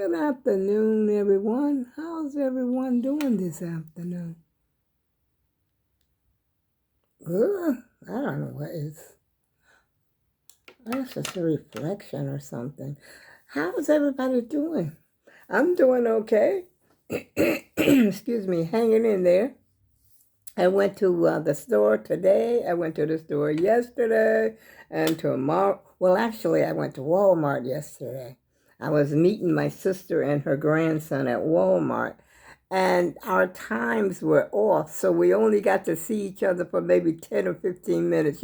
Good afternoon, everyone. How's everyone doing this afternoon? Good. I don't know what is. That's just a reflection or something. How's everybody doing? I'm doing okay. Excuse me, hanging in there. I went to the store today. I went to the store yesterday and tomorrow. Well, actually, I went to Walmart yesterday. I was meeting my sister and her grandson at Walmart, and our times were off. So we only got to see each other for maybe 10 or 15 minutes.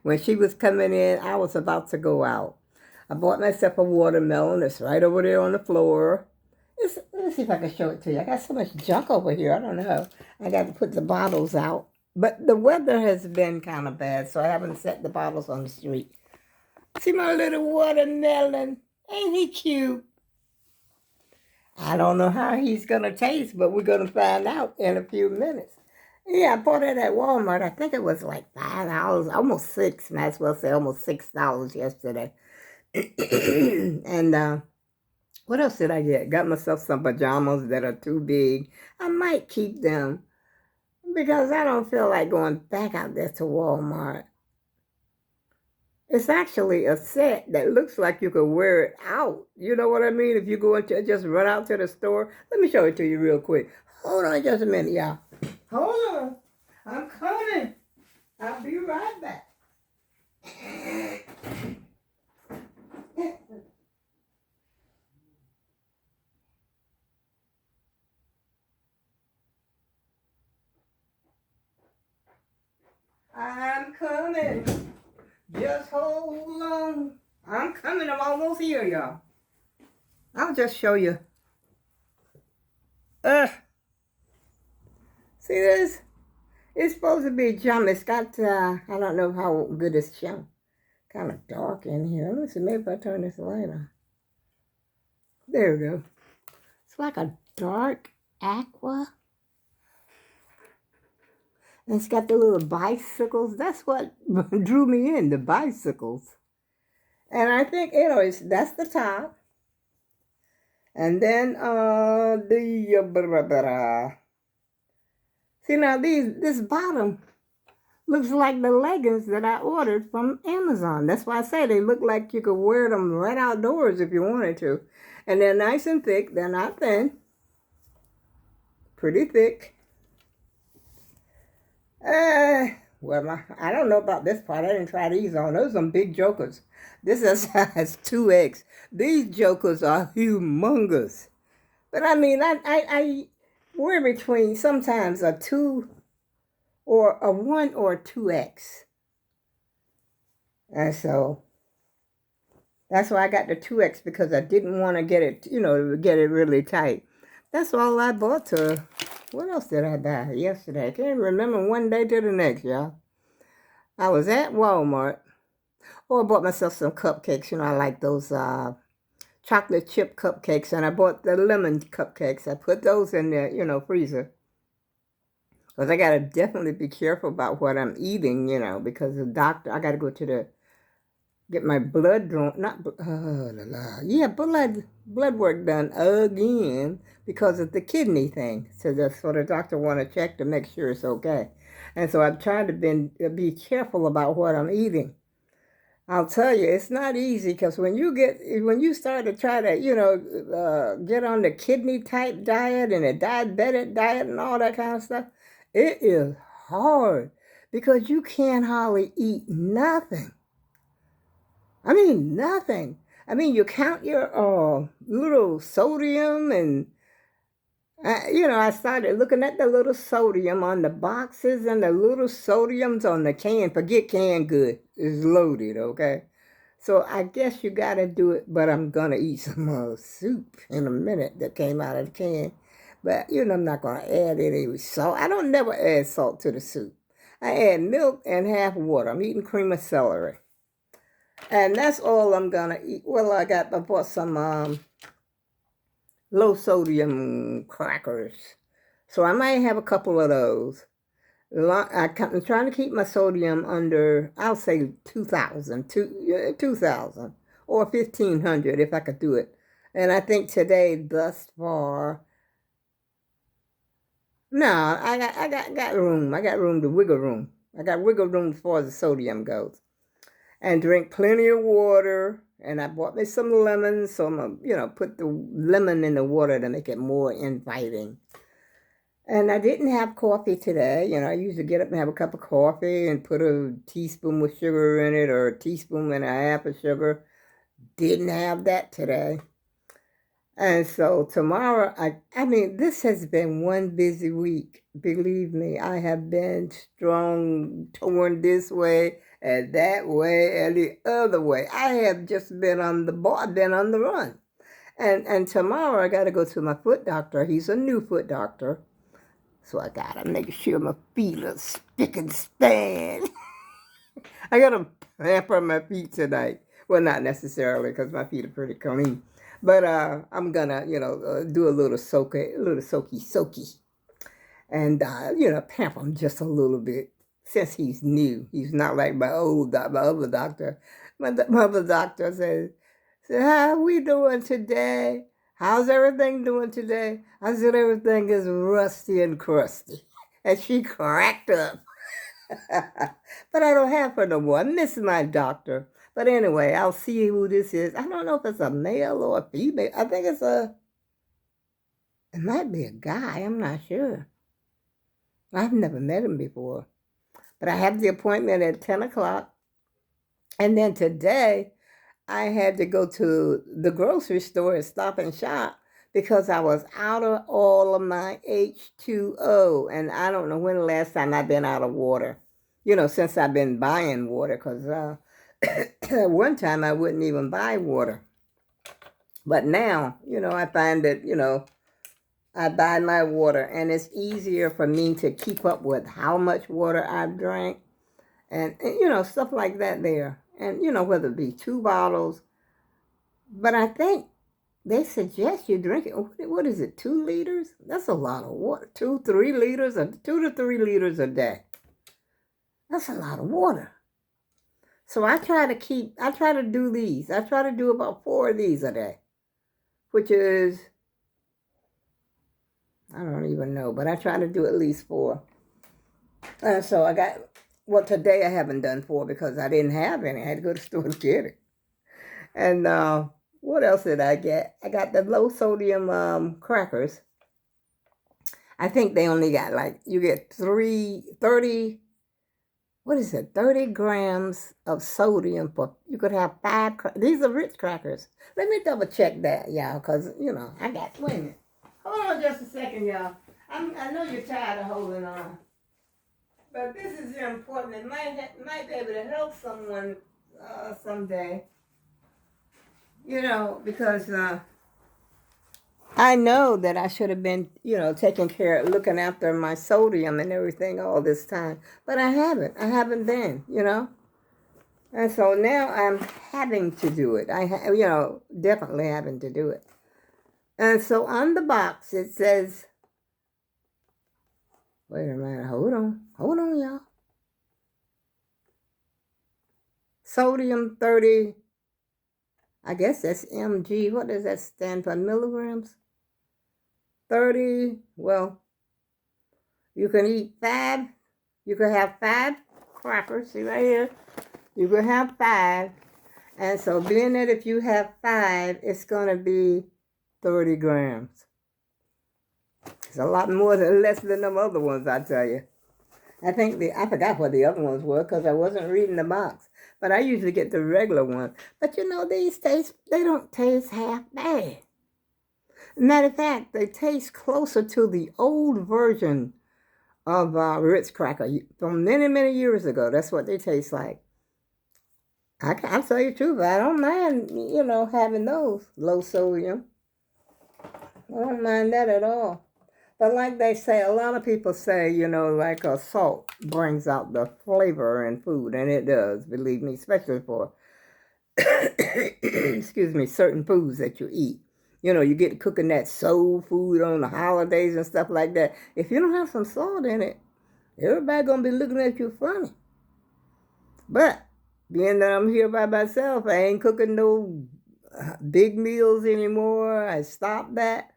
When she was coming in, I was about to go out. I bought myself a watermelon. It's right over there on the floor. Let me see if I can show it to you. I got so much junk over here. I don't know. I got to put the bottles out. But the weather has been kind of bad, so I haven't set the bottles on the street. See my little watermelon? Ain't he cute? I don't know how he's going to taste, but we're going to find out in a few minutes. Yeah, I bought it at Walmart. I think it was like $5, almost $6. Might as well say almost $6 yesterday. And what else did I get? Got myself some pajamas that are too big. I might keep them because I don't feel like going back out there to Walmart. It's actually a set that looks like you could wear it out. You know what I mean? If you go into just run out to the store. Let me show it to you real quick. Hold on just a minute, y'all. Hold on. I'm coming. I'll be right back. I'm coming. Just hold on. I'm coming. I'm almost here, y'all. I'll just show you. See this? It's supposed to be jump. It's got, I don't know how good it's shown. Kind of dark in here. Let me see. Maybe if I turn this light on. There we go. It's like a dark aqua. And it's got the little bicycles. That's what drew me in, the bicycles. And I think, that's the top. And then see now this bottom looks like the leggings that I ordered from Amazon. That's why I say they look like you could wear them right outdoors if you wanted to. And they're nice and thick. They're not thin. Pretty thick. Well, I don't know about this part. I didn't try these on. Those are some big jokers. This is size 2X. These jokers are humongous. But I mean, I wear between sometimes a 2 or a 1 or a 2X. And so that's why I got the 2X because I didn't want to get it, get it really tight. That's all I bought to. What else did I buy yesterday? I can't remember one day to the next, y'all. I was at Walmart. I bought myself some cupcakes. I like those chocolate chip cupcakes. And I bought the lemon cupcakes. I put those in the, freezer. Because I got to definitely be careful about what I'm eating, because the doctor, I got to go to get my blood drawn, blood work done again because of the kidney thing. So the doctor want to check to make sure it's okay. And so I'm trying to be careful about what I'm eating. I'll tell you, it's not easy because when you start to try to, get on the kidney type diet and a diabetic diet and all that kind of stuff, it is hard because you can't hardly eat nothing. I mean, nothing. I mean, you count your little sodium and, I started looking at the little sodium on the boxes and the little sodiums on the can. Forget canned good. It's loaded, okay? So I guess you got to do it, but I'm going to eat some soup in a minute that came out of the can. But, I'm not going to add any salt. I don't never add salt to the soup. I add milk and half water. I'm eating cream of celery. And that's all I'm going to eat. Well, I bought some low sodium crackers. So I might have a couple of those. I'm trying to keep my sodium under, I'll say 2,000 or 1,500 if I could do it. And I think today, thus far, no, I got room. I got room to wiggle room. I got wiggle room as far as the sodium goes. And drink plenty of water. And I bought me some lemons, so I'm gonna, put the lemon in the water to make it more inviting. And I didn't have coffee today. I usually get up and have a cup of coffee and put a teaspoon with sugar in it or a teaspoon and a half of sugar. Didn't have that today. And so tomorrow, I mean, this has been one busy week. Believe me, I have been strong, torn this way and that way and the other way. I have just been on the ball, been on the run. And tomorrow I got to go to my foot doctor. He's a new foot doctor. So I got to make sure my feet are spick and span. I got to pamper my feet tonight. Well, not necessarily because my feet are pretty clean. But I'm gonna, do a little soaky, and pamper him just a little bit since he's new. He's not like my other doctor. My other doctor says, "How we doing today? How's everything doing today?" I said, "Everything is rusty and crusty," and she cracked up. But I don't have her no more. I miss my doctor. But anyway, I'll see who this is. I don't know if it's a male or a female. I think it might be a guy. I'm not sure. I've never met him before. But I have the appointment at 10 o'clock. And then today, I had to go to the grocery store and Stop and Shop because I was out of all of my H2O. And I don't know when the last time I've been out of water. Since I've been buying water, because one time I wouldn't even buy water. But now, I find that, I buy my water and it's easier for me to keep up with how much water I've drank and stuff like that there. And, whether it be 2 bottles. But I think they suggest you drink it. What is it, 2 liters? That's a lot of water. 2 to 3 liters, or 2 to 3 liters a day. That's a lot of water. So I try to do these. I try to do about 4 of these a day, which is, I don't even know, but I try to do at least 4. So today I haven't done 4 because I didn't have any. I had to go to the store to get it. And what else did I get? I got the low sodium crackers. I think they only got you get 30 grams of sodium you could have 5. These are Ritz crackers. Let me double check that, y'all, because, I got, wait a minute. Hold on just a second, y'all. I know you're tired of holding on. But this is important. It might be able to help someone someday. Because I know that I should have been, taking care, looking after my sodium and everything all this time. But I haven't. I haven't been, And so now I'm having to do it. Definitely having to do it. And so on the box it says, wait a minute, hold on, y'all. Sodium 30, I guess that's mg. What does that stand for? Milligrams? 30, well, you can eat 5. You can have 5 crackers, see right here. You can have 5. And so being that if you have 5, it's going to be 30 grams. It's a lot less than them other ones, I tell you. I forgot what the other ones were because I wasn't reading the box. But I usually get the regular one. But these they don't taste half bad. Matter of fact, they taste closer to the old version of Ritz cracker from many, many years ago. That's what they taste like. I'll tell you the truth, I don't mind, having those low sodium. I don't mind that at all. But like they say, a lot of people say, salt brings out the flavor in food, and it does, believe me, especially for, excuse me, certain foods that you eat. You get cooking that soul food on the holidays and stuff like that. If you don't have some salt in it, everybody going to be looking at you funny. But being that I'm here by myself, I ain't cooking no big meals anymore. I stopped that.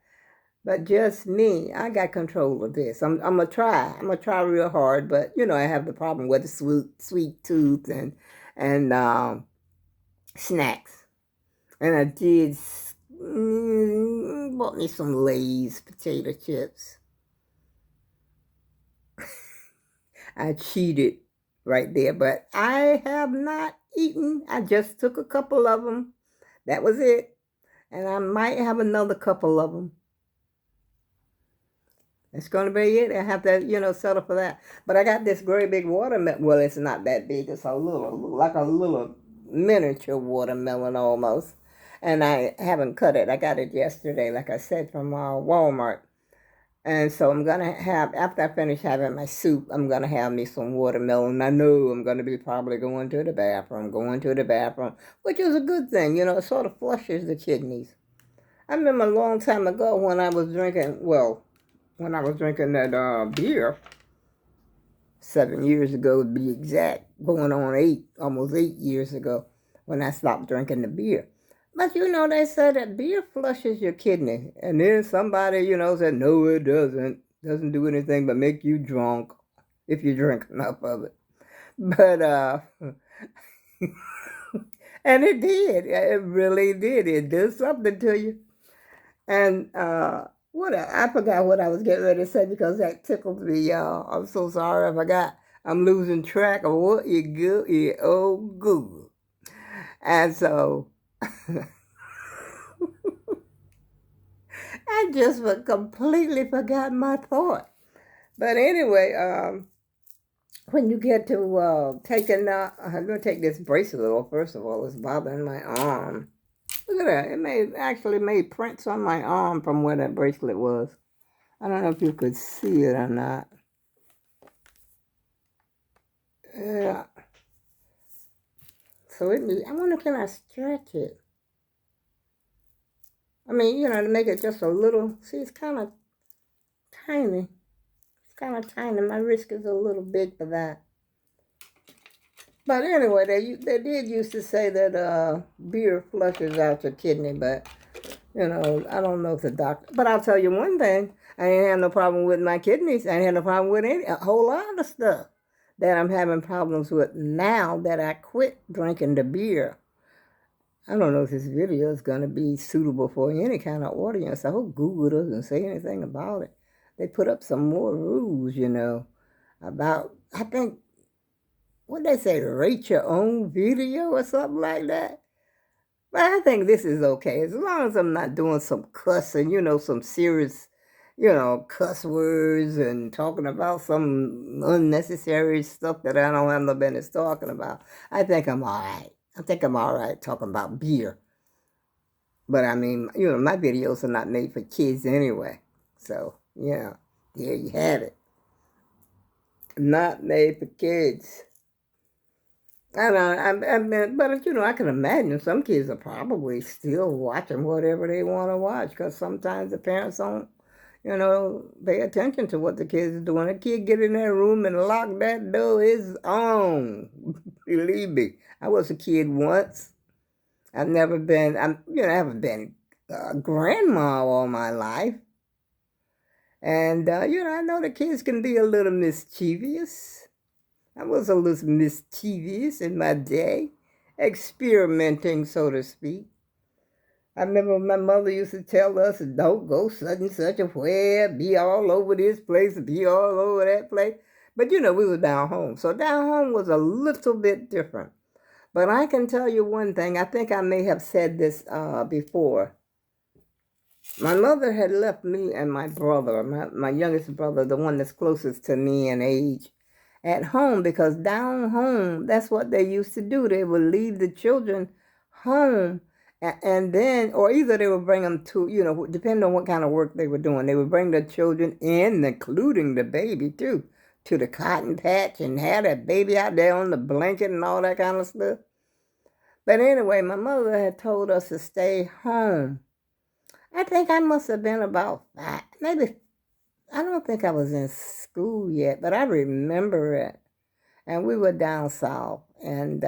But just me, I got control of this. I'm gonna try. I'm gonna try real hard. But I have the problem with the sweet tooth and snacks. And I did bought me some Lay's potato chips. I cheated right there, but I have not eaten. I just took a couple of them. That was it. And I might have another couple of them. It's going to be it. I have to, settle for that. But I got this great big watermelon. Well, it's not that big. It's like a little miniature watermelon almost. And I haven't cut it. I got it yesterday, like I said, from Walmart. And so I'm going to have, after I finish having my soup, I'm going to have me some watermelon. I know I'm going to be probably going to the bathroom, which is a good thing. It sort of flushes the kidneys. I remember a long time ago when I was drinking, that beer, 7 years ago to be exact, going on almost 8 years ago, when I stopped drinking the beer. But they say that beer flushes your kidney. And then somebody, said, no, it doesn't. Doesn't do anything but make you drunk if you drink enough of it. But, and it did. It really did. It did something to you. And, I forgot what I was getting ready to say because that tickled me, y'all. I'm so sorry I forgot. I'm losing track of what you good, Google. And so I just completely forgot my thought. But anyway, when you get to taking, I'm going to take this bracelet off. First of all, it's bothering my arm. Look at that. It actually made prints on my arm from where that bracelet was. I don't know if you could see it or not. Yeah. So I wonder, can I stretch it? I mean, to make it just a little. See, it's kind of tiny. It's kind of tiny. My wrist is a little big for that. But anyway, they did used to say that beer flushes out your kidney, but I don't know if the doctor. But I'll tell you one thing: I ain't have no problem with my kidneys. I ain't have no problem with a whole lot of stuff that I'm having problems with now that I quit drinking the beer. I don't know if this video is going to be suitable for any kind of audience. I hope Google doesn't say anything about it. They put up some more rules, about, I think, what they say, rate your own video or something like that. But I think this is okay, as long as I'm not doing some cussing, some serious, cuss words and talking about some unnecessary stuff that I don't have no business talking about. I think I'm all right. I think I'm all right talking about beer. But I mean, my videos are not made for kids anyway. So, there you have it. Not made for kids. I don't, but I can imagine some kids are probably still watching whatever they want to watch because sometimes the parents don't, pay attention to what the kids are doing. A kid get in their room and lock that door, it's on. Believe me, I was a kid once. I've never been, I haven't been a grandma all my life. And, I know the kids can be a little mischievous. I was a little mischievous in my day, experimenting, so to speak. I remember my mother used to tell us, don't go such and such a where, be all over this place, be all over that place. But, we were down home. So down home was a little bit different. But I can tell you one thing. I think I may have said this before. My mother had left me and my brother, my youngest brother, the one that's closest to me in age, at home because down home, that's what they used to do. They would leave the children home and then, or either they would bring them to, depending on what kind of work they were doing, they would bring the children in, including the baby too, to the cotton patch and have that baby out there on the blanket and all that kind of stuff. But anyway, my mother had told us to stay home. I think I must have been about 5, maybe. I don't think I was in school yet, but I remember it. And we were down south, and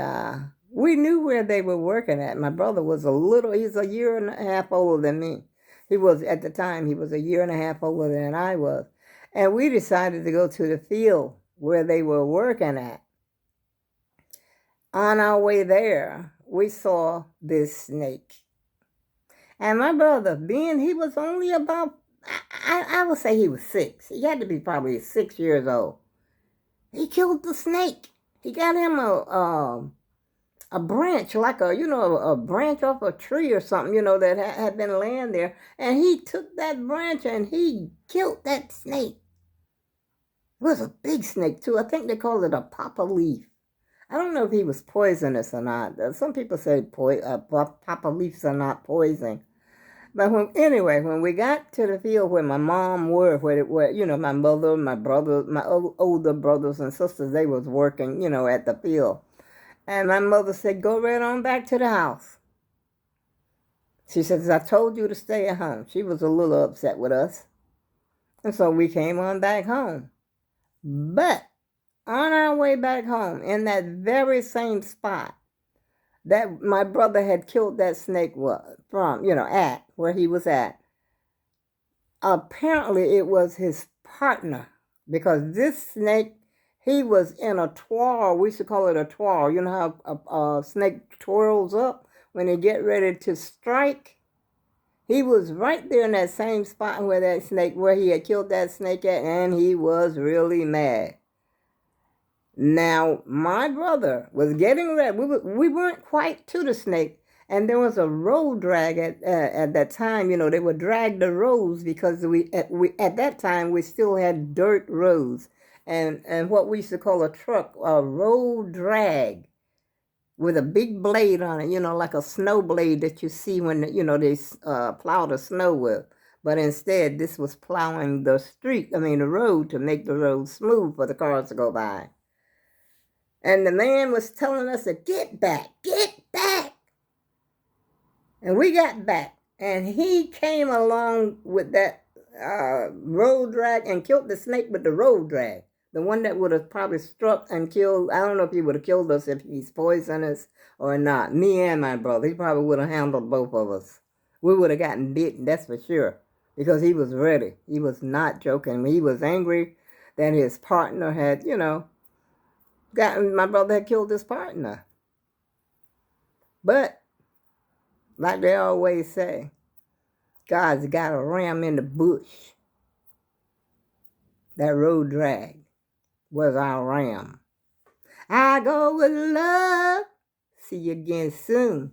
we knew where they were working at. My brother was he's a year and a half older than me. At the time, he was a year and a half older than I was. And we decided to go to the field where they were working at. On our way there, we saw this snake. And my brother, being he was only about, I would say he was 6. He had to be probably 6 years old. He killed the snake. He got him a branch, like a branch off a tree or something, that had been laying there. And he took that branch and he killed that snake. It was a big snake, too. I think they called it a papa leaf. I don't know if he was poisonous or not. Some people say papa leaves are not poison. But when we got to the field where my mom were, where my mother, my brother, my older brothers and sisters, they was working, at the field. And my mother said, go right on back to the house. She says, I told you to stay at home. She was a little upset with us. And so we came on back home. But on our way back home, in that very same spot that my brother had killed that snake from, at where he was at, apparently it was his partner, because this snake, he was in a twirl. We used to call it a twirl. You know how a snake twirls up when they get ready to strike? He was right there in that same spot where he had killed that snake at, and he was really mad. Now, my brother was getting ready. We weren't quite to the snake, and there was a road drag at that time. They would drag the roads because at that time we still had dirt roads, and what we used to call a road drag, with a big blade on it. Like a snow blade that you see when they plow the snow with. But instead, this was plowing the road, to make the road smooth for the cars to go by. And the man was telling us to get back. And we got back. And he came along with that road drag and killed the snake with the road drag. The one that would have probably struck and killed. I don't know if he would have killed us if he's poisonous or not. Me and my brother. He probably would have handled both of us. We would have gotten bitten, that's for sure. Because he was ready. He was not joking. He was angry that his partner had, my brother had killed his partner. But, like they always say, God's got a ram in the bush. That road drag was our ram. I go with love. See you again soon.